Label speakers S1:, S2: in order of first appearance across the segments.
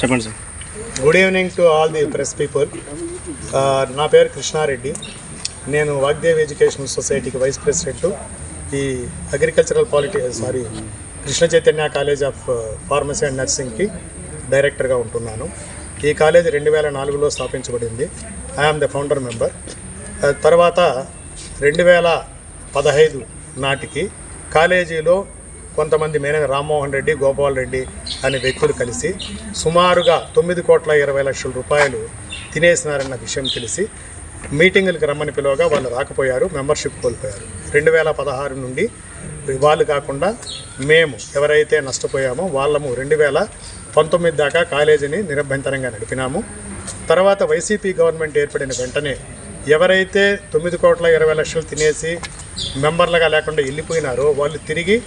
S1: చెప్పండి sir.
S2: Good evening to all the press people. నా పేరు కృష్ణారెడ్డి. నేను వాగ్దేవ్ ఎడ్యుకేషనల్ సొసైటీకి వైస్ ప్రెసిడెంట్. ఈ agricultural Krishna Chaitanya college of pharmacy and నర్సింగ్కి డైరెక్టర్గా ఉంటున్నాను. ఈ కాలేజ్ 2004లో స్థాపించబడింది. I am the founder member. తర్వాత 2015 నాటికి కాలేజీలో కొంతమంది మేనేజర్ రామ్మోహన్ రెడ్డి, గోపాల్ రెడ్డి అనే వ్యక్తులు కలిసి సుమారుగా 9,20,00,000 రూపాయలు తినేసినారన్న విషయం తెలిసి మీటింగులకు రమ్మని పిలవగా వాళ్ళు రాకపోయారు, మెంబర్షిప్ కోల్పోయారు. 2016 నుండి వాళ్ళు కాకుండా మేము ఎవరైతే నష్టపోయామో వాళ్ళము 2019 దాకా కాలేజీని నిరభ్యంతరంగా నడిపినాము. తర్వాత వైసీపీ గవర్నమెంట్ ఏర్పడిన వెంటనే ఎవరైతే 9,20,00,000 తినేసి మెంబర్లుగా లేకుండా వెళ్ళిపోయినారో వాళ్ళు తిరిగి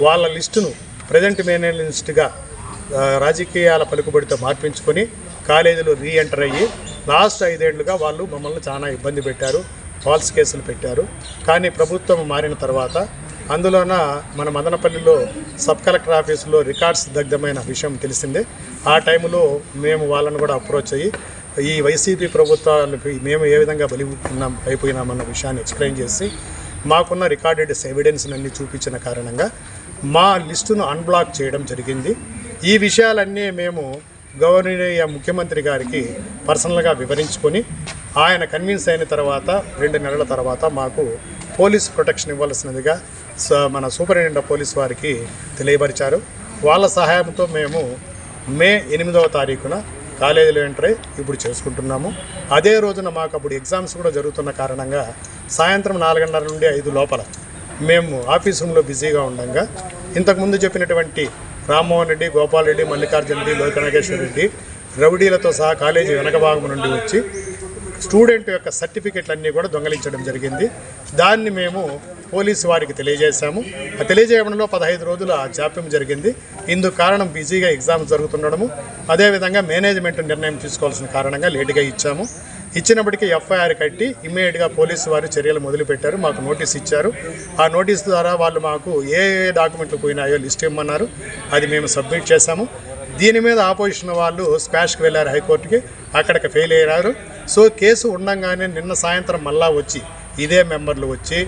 S2: వాళ్ళ లిస్టును ప్రజెంట్ మేనేజ్ లిస్టుగా రాజకీయాల పలుకుబడితో మార్పించుకొని కాలేజీలో రీఎంటర్ అయ్యి లాస్ట్ 5 ఏళ్లుగా వాళ్ళు మమ్మల్ని చాలా ఇబ్బంది పెట్టారు, ఫాల్స్ కేసులు పెట్టారు. కానీ ప్రభుత్వం మారిన తర్వాత అందులోన మన మదనపల్లిలో సబ్ కలెక్టర్ ఆఫీసులో రికార్డ్స్ దగ్ధమైన విషయం తెలిసిందే. ఆ టైంలో మేము వాళ్ళను కూడా అప్రోచ్ అయ్యి ఈ వైసీపీ ప్రభుత్వాలకు మేము ఏ విధంగా అయిపోయినామన్న విషయాన్ని ఎక్స్ప్లెయిన్ చేసి మాకున్న రికార్డెడ్ ఎవిడెన్స్ అన్ని చూపించిన కారణంగా మా లిస్టును అన్బ్లాక్ చేయడం జరిగింది. ఈ విషయాలన్నీ మేము గౌరవనీయ ముఖ్యమంత్రి గారికి పర్సనల్గా వివరించుకొని ఆయన కన్విన్స్ అయిన తర్వాత 2 నెలల తర్వాత మాకు పోలీస్ ప్రొటెక్షన్ ఇవ్వాల్సినదిగా మన సూపరింటెండెంట్ ఆఫ్ పోలీస్ వారికి తెలియపరిచారు. వాళ్ళ సహాయంతో మేము మే 8వ తారీఖున కాలేజీలో ఎంటర్ అయ్యి ఇప్పుడు చేసుకుంటున్నాము. అదే రోజున మాకు అప్పుడు ఎగ్జామ్స్ కూడా జరుగుతున్న కారణంగా సాయంత్రం 4:30 నుండి 5 లోపల మేము ఆఫీస్ రూమ్లో బిజీగా ఉండగా ఇంతకుముందు చెప్పినటువంటి రామ్మోహన్ రెడ్డి, గోపాల్ రెడ్డి, మల్లికార్జున రెడ్డి, లోకనాగేశ్వర రెడ్డి రౌడీలతో సహా కాలేజీ వెనక భాగం నుండి వచ్చి స్టూడెంట్ యొక్క సర్టిఫికెట్లన్నీ కూడా దొంగలించడం జరిగింది. దాన్ని మేము పోలీసు వారికి తెలియజేశాము. ఆ తెలియజేయడంలో 15 రోజుల జాప్యం జరిగింది. ఇందుకు కారణం బిజీగా ఎగ్జామ్స్ జరుగుతుండడము, అదేవిధంగా మేనేజ్మెంట్ నిర్ణయం తీసుకోవాల్సిన కారణంగా లేటుగా ఇచ్చాము. ఇచ్చినప్పటికీ ఎఫ్ఐఆర్ కట్టి ఇమ్మీడియట్గా పోలీసు వారు చర్యలు మొదలుపెట్టారు. మాకు నోటీస్ ఇచ్చారు. ఆ నోటీస్ ద్వారా వాళ్ళు మాకు ఏ డాక్యుమెంట్లు పోయినాయో లిస్ట్ ఇమ్మన్నారు. అది మేము సబ్మిట్ చేశాము. దీని మీద ఆపోజిషన్ వాళ్ళు స్క్వాష్కి వెళ్ళారు హైకోర్టుకి, అక్కడికి ఫెయిల్ అయ్యారు. సో కేసు ఉండంగానే నిన్న సాయంత్రం మళ్ళా వచ్చి ఇదే మెంబర్లు వచ్చి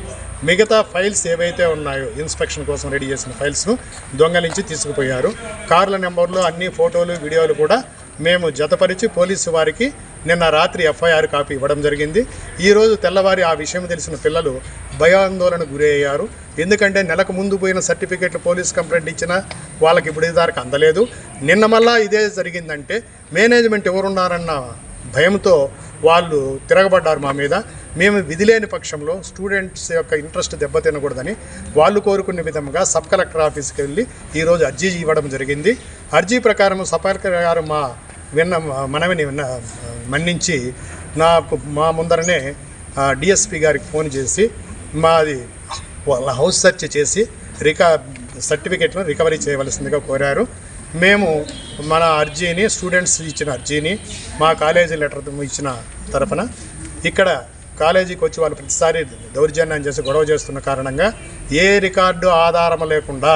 S2: మిగతా ఫైల్స్ ఏవైతే ఉన్నాయో ఇన్స్పెక్షన్ కోసం రెడీ చేసిన ఫైల్స్ను దొంగలించి తీసుకుపోయారు. కార్ల నెంబర్లు అన్ని ఫోటోలు, వీడియోలు కూడా మేము జతపరిచి పోలీసు వారికి నిన్న రాత్రి ఎఫ్ఐఆర్ కాపీ ఇవ్వడం జరిగింది. ఈరోజు తెల్లవారి ఆ విషయం తెలిసిన పిల్లలు భయాందోళన గురయ్యారు. ఎందుకంటే నెలకు ముందు పోయిన సర్టిఫికెట్లు పోలీస్ కంప్లైంట్ ఇచ్చినా వాళ్ళకి ఇప్పుడు దాకా అందలేదు. నిన్న మళ్ళా ఇదే జరిగిందంటే మేనేజ్మెంట్ ఎవరున్నారన్న భయంతో వాళ్ళు తిరగబడ్డారు మా మీద. మేము విధిలేని పక్షంలో స్టూడెంట్స్ యొక్క ఇంట్రెస్ట్ దెబ్బతినకూడదని వాళ్ళు కోరుకునే విధంగా సబ్ కలెక్టర్ ఆఫీస్కి వెళ్ళి ఈరోజు అర్జీ ఇవ్వడం జరిగింది. అర్జీ ప్రకారం సబ్ కలెక్టర్ గారు మనవిని మన్నించి మా ముందరనే డిఎస్పీ గారికి ఫోన్ చేసి మాది వాళ్ళ హౌస్ సెర్చ్ చేసి సర్టిఫికెట్ను రికవరీ చేయవలసిందిగా కోరారు. మేము మన అర్జీని, స్టూడెంట్స్ ఇచ్చిన అర్జీని, మా కాలేజీ లెటర్ ఇచ్చిన తరఫున ఇక్కడ కాలేజీకి వచ్చి వాళ్ళు ప్రతిసారి దౌర్జన్యం చేసి గొడవ చేస్తున్న కారణంగా ఏ రికార్డు ఆధారం లేకుండా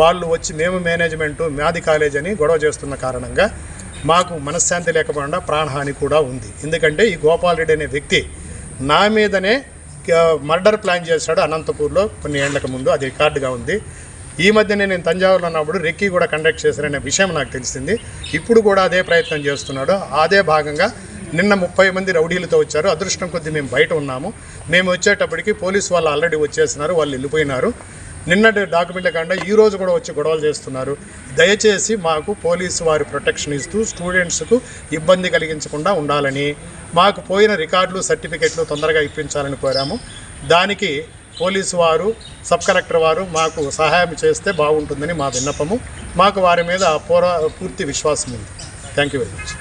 S2: వాళ్ళు వచ్చి మేము మేనేజ్మెంటు మాది కాలేజ్ అని గొడవ చేస్తున్న కారణంగా మాకు మనశ్శాంతి లేకపోకుండా ప్రాణహాని కూడా ఉంది. ఎందుకంటే ఈ గోపాల్ రెడ్డి అనే వ్యక్తి నా మీదనే మర్డర్ ప్లాన్ చేశాడు అనంతపూర్లో కొన్ని ఏళ్లకు ముందు. అది రికార్డుగా ఉంది. ఈ మధ్యనే నేను తంజావూరులో ఉన్నప్పుడు రెక్కీ కూడా కండక్ట్ చేశారనే విషయం నాకు తెలిసింది. ఇప్పుడు కూడా అదే ప్రయత్నం చేస్తున్నాడు. అదే భాగంగా నిన్న 30 మంది రౌడీలతో వచ్చారు. అదృష్టం కొద్దీ మేము బయట ఉన్నాము. మేము వచ్చేటప్పటికి పోలీసు వాళ్ళు ఆల్రెడీ వచ్చేసినారు, వాళ్ళు వెళ్ళిపోయినారు. నిన్నటి డాక్యుమెంట్ల కాకుండా ఈరోజు కూడా వచ్చి గొడవలు చేస్తున్నారు. దయచేసి మాకు పోలీసు వారి ప్రొటెక్షన్ ఇస్తూ స్టూడెంట్స్కు ఇబ్బంది కలిగించకుండా ఉండాలని, మాకు పోయిన రికార్డులు, సర్టిఫికెట్లు తొందరగా ఇప్పించాలని కోరాము. దానికి పోలీసు వారు, సబ్ కలెక్టర్ వారు మాకు సహాయం చేస్తే బాగుంటుందని మా విన్నపము. మాకు వారి మీద పూర్తి విశ్వాసం ఉంది. Thank you very much.